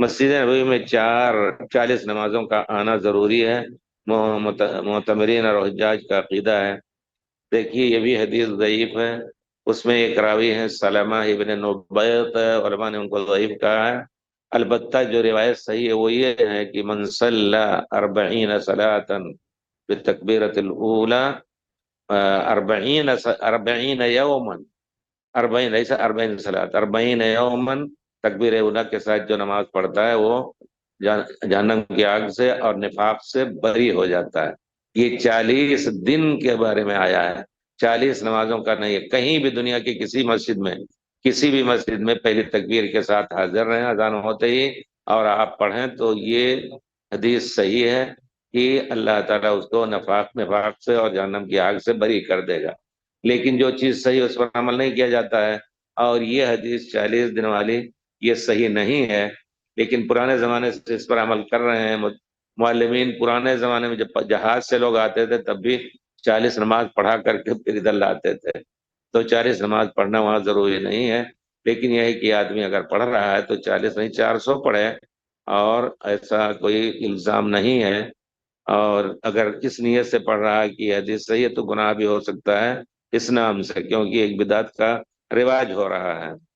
مسجد نبوی میں 40 نمازوں کا آنا ضروری ہے، معتمرین اور حجاج کا عقیدہ ہے۔ دیکھیے یہ بھی حدیث ضعیف ہے، اس میں ایک راوی ہیں سلمہ ابن نبیت، علماء نے ان کو ضعیف کہا ہے۔ البتہ جو روایت صحیح ہے وہ یہ ہے کہ من صلی 40 صلاۃ بالتکبیرۃ الاولی 40 یوما، 40 ایسا 40 صلاۃ 40 یومن، تکبیر اولا کے ساتھ جو نماز پڑھتا ہے وہ جہنم کی آگ سے اور نفاق سے بری ہو جاتا ہے۔ یہ 40 دن کے بارے میں آیا ہے، 40 نمازوں کا نہیں ہے۔ کہیں بھی دنیا کی کسی بھی مسجد میں پہلی تکبیر کے ساتھ حاضر رہیں اذان ہوتے ہی اور آپ پڑھیں تو یہ حدیث صحیح ہے کہ اللہ تعالیٰ اس کو نفاق سے اور جہنم کی آگ سے بری کر دے گا۔ لیکن جو چیز صحیح اس پر عمل نہیں کیا جاتا ہے، اور یہ حدیث 40 دن والی یہ صحیح نہیں ہے، لیکن پرانے زمانے سے اس پر عمل کر رہے ہیں معلمین۔ پرانے زمانے میں جب جہاز سے لوگ آتے تھے تب بھی 40 نماز پڑھا کر کے پھر ادھر لاتے تھے، تو 40 نماز پڑھنا وہاں ضروری نہیں ہے۔ لیکن یہ ہے کہ آدمی اگر پڑھ رہا ہے تو 40 نہیں 400 پڑھے، اور ایسا کوئی الزام نہیں ہے۔ اور اگر اس نیت سے پڑھ رہا ہے کہ یہ حدیث صحیح ہے تو گناہ بھی ہو سکتا ہے اس نام سے، کیونکہ ایک بدعت کا رواج ہو رہا ہے۔